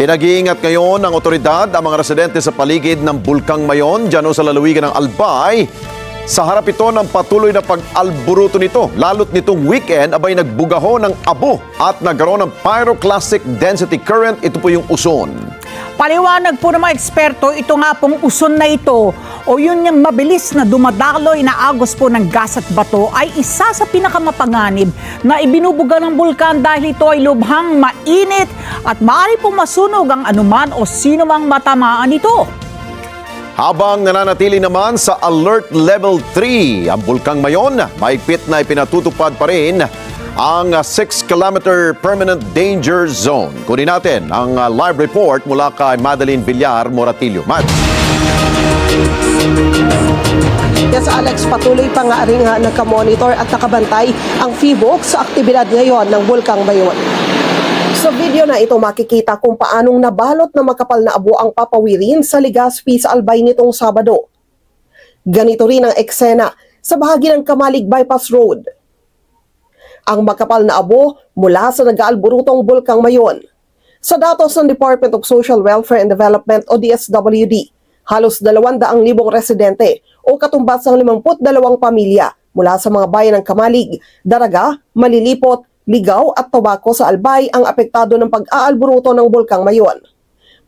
Pinag-iingat ngayon ng otoridad ang mga residente sa paligid ng Bulkang Mayon, dyan sa lalawigan ng Albay. Sa harap ito ng patuloy na pag-alburuto nito, lalo't nitong weekend abay nagbugaho ng abo at nagkaroon ng pyroclastic density current. Ito po yung uson. Paliwanag po ng mga eksperto, ito nga pong uson na ito o yun yung mabilis na dumadaloy na agos po ng gas at bato ay isa sa pinakamapanganib na ibinubuga ng bulkan dahil ito ay lubhang mainit at maaari pong masunog ang anuman o sino mang matamaan nito. Habang nananatili naman sa Alert Level 3 ang Bulkang Mayon, mahigpit na ipinatutupad pa rin ang 6-kilometer permanent danger zone. Kunin natin ang live report mula kay Madeline Villar Moratillo. Mad. Yes, Alex, patuloy pa nga rin nagka-monitor at nakabantay ang PHIVOLCS sa aktibidad ngayon ng Bulkang Mayon. Sa video na ito makikita kung paanong nabalot na makapal na abo ang papawirin sa Legazpi sa Albay nitong Sabado. Ganito rin ang eksena sa bahagi ng Kamalig Bypass Road. Ang makapal na abo mula sa nag-aalburutong Bulkang Mayon. Sa datos ng Department of Social Welfare and Development o DSWD, halos 200,000 residente o katumbas ng 52 pamilya mula sa mga bayan ng Kamalig, Daraga, Malilipot, Ligaw at Tobaco sa Albay ang apektado ng pag-aalburuto ng Bulkang Mayon.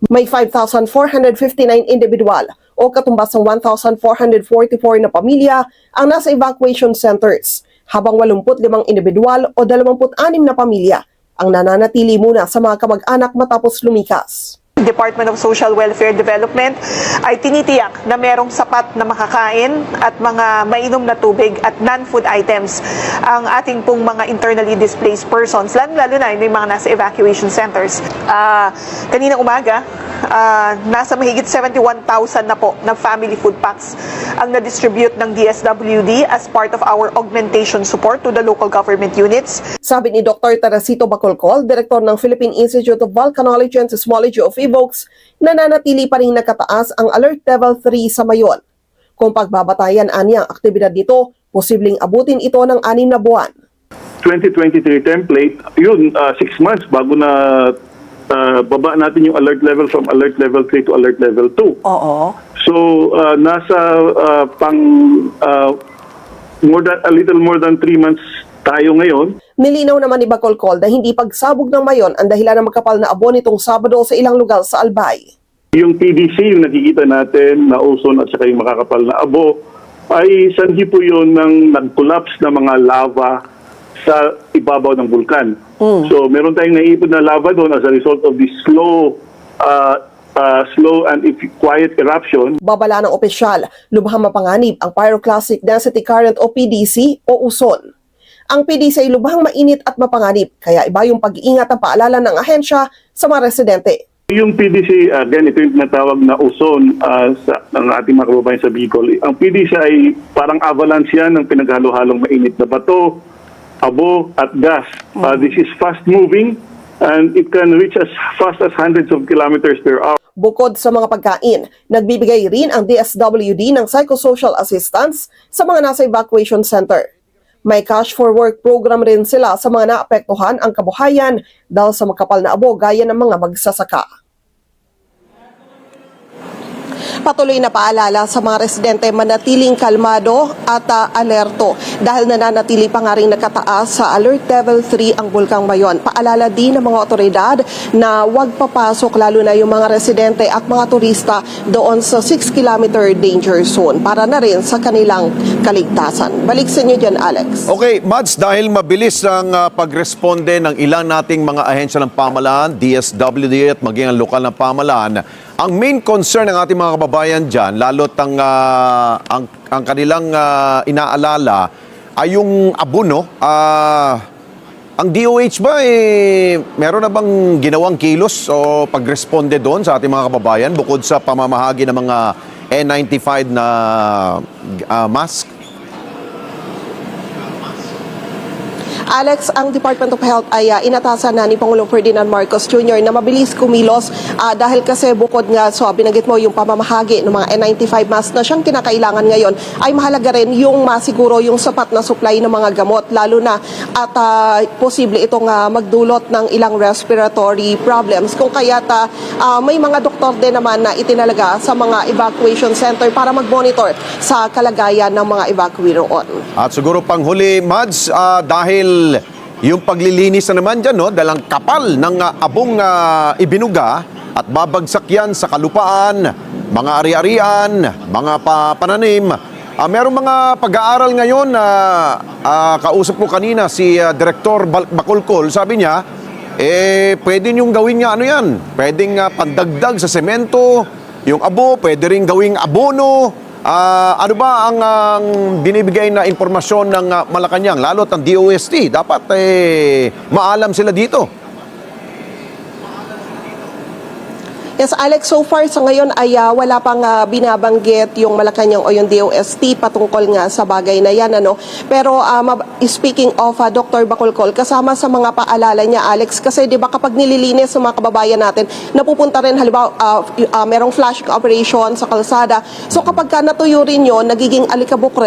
May 5,459 individual o katumbas ng 1,444 na pamilya ang nasa evacuation centers, habang 85 individual o 26 na pamilya ang nananatili muna sa mga kamag-anak matapos lumikas. Department of Social Welfare and Development ay tinitiyak na merong sapat na makakain at mga mainom na tubig at non-food items ang ating pong mga internally displaced persons, lalo na yung mga nasa evacuation centers. Kanina umaga, nasa mahigit 71,000 na po na family food packs ang na-distribute ng DSWD as part of our augmentation support to the local government units. Sabi ni Dr. Teresito Bacolcol, Direktor ng Philippine Institute of Volcanology and Seismology of PHIVOLCS, nananatili pa rin nakataas ang Alert Level 3 sa Mayon. Kung pagbabatayan anya ang aktibidad nito, posibleng abutin ito ng 6 na buwan. 2023 template, yun, 6 months bago na baba natin yung alert level from alert level 3 to alert level 2. Oo. So, nasa a little more than 3 months tayo ngayon. Nilinaw naman ni Bacolcol na hindi pagsabog ng Mayon ang dahilan ng makapal na abo nitong Sabado sa ilang lugar sa Albay. Yung PDC, yung nakikita natin na ozone at saka yung makakapal na abo, ay sanhi po yun ng nag-collapse na mga lava sa ibabaw ng bulkan. So, meron tayong naipon na lava doon as a result of this slow and quiet eruption. Babala ng opisyal, lubhang mapanganib ang pyroclastic density current o PDC o uson. Ang PDC ay lubhang mainit at mapanganib, kaya iba yung pag-iingat ang paalala ng ahensya sa mga residente. Yung PDC, again, ito yung tinatawag na ozone ng ating mga kababayan sa Bicol. Ang PDC ay parang avalanche yan ng pinaghalo-halong mainit na bato, abo at gas. This is fast-moving and it can reach as fast as hundreds of kilometers per hour. Bukod sa mga pagkain, nagbibigay rin ang DSWD ng psychosocial assistance sa mga nasa evacuation center. May cash for work program rin sila sa mga naapektuhan ang kabuhayan dahil sa makapal na abo gaya ng mga magsasaka. Patuloy na paalala sa mga residente manatiling kalmado at alerto dahil nananatili pa nga rin nakataas sa Alert Level 3 ang Bulkang Mayon. Paalala din ng mga otoridad na huwag papasok lalo na yung mga residente at mga turista doon sa 6-kilometer danger zone para na rin sa kanilang kaligtasan. Balik sa inyo dyan, Alex. Okay, Mads, dahil mabilis ang pagresponde ng ilang nating mga ahensya ng pamahalaan, DSWD at maging ang lokal na pamahalaan, ang main concern ng ating mga kababayan dyan, lalo't ang kanilang inaalala ay yung abo, no? Ang DOH ba, meron na bang ginawang kilos o pagresponde doon sa ating mga kababayan bukod sa pamamahagi ng mga N95 na mask? Alex, ang Department of Health ay inatasan na ni Pangulong Ferdinand Marcos Jr. na mabilis kumilos dahil kasi bukod nga so binanggit mo yung pamamahagi ng mga N95 mask na siyang kinakailangan ngayon, ay mahalaga rin yung masiguro yung sapat na supply ng mga gamot, lalo na at posible itong magdulot ng ilang respiratory problems. Kung kaya't may mga doktor din naman na itinalaga sa mga evacuation center para mag-monitor sa kalagayan ng mga evacuee roon. At siguro panghuli, Mads, dahil yung paglilinis na naman dyan, no, dalang kapal ng abong ibinuga at babagsak yan sa kalupaan, mga ari-arian, mga pananim. Merong mga pag-aaral ngayon na kausap ko kanina si Director Bacolcol, sabi niya, pwede niyong gawin nga ano yan, pwedeng pandagdag sa semento, yung abo, pwede rin gawing abono. Ano ba ang binibigay na informasyon ng Malacanang, lalo't ang DOST? Dapat maalam sila dito. Yes, Alex, so far sa ngayon ay wala pang binabanggit yung Malacanang o yung DOST patungkol nga sa bagay na yan. Ano? Pero speaking of Dr. Bacolcol, kasama sa mga paalala niya, Alex, kasi di ba kapag nililinis sa mga kababayan natin, napupunta rin halimbawa merong flashing operation sa kalsada. So kapag natuyo rin yun, nagiging alikabok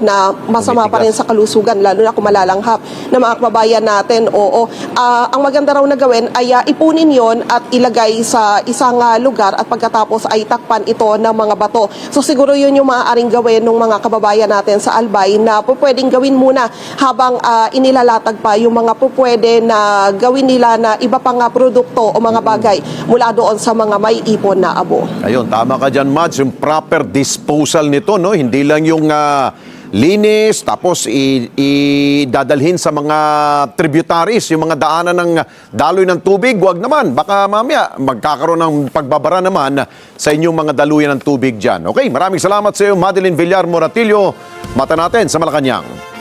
na masama pa rin sa kalusugan, lalo na kung malalanghap ng mga kababayan natin. Oo. Ang maganda raw na gawin ay ipunin yon at ilagay sa isang lugar at pagkatapos ay takpan ito ng mga bato. So siguro yun yung maaaring gawin ng mga kababayan natin sa Albay na pwedeng gawin muna habang inilalatag pa yung mga pwede na gawin nila na iba pang produkto o mga bagay mula doon sa mga may ipon na abo. Ayun, tama ka dyan, Mads, yung proper disposal nito, no? Hindi lang yung linis, tapos idadalhin sa mga tributaries, yung mga daanan ng daloy ng tubig. Huwag naman, baka mamaya magkakaroon ng pagbabara naman sa inyong mga daluyan ng tubig dyan. Okay, maraming salamat sa iyo, Madeline Villar Moratillo. Mata natin sa Malacanang.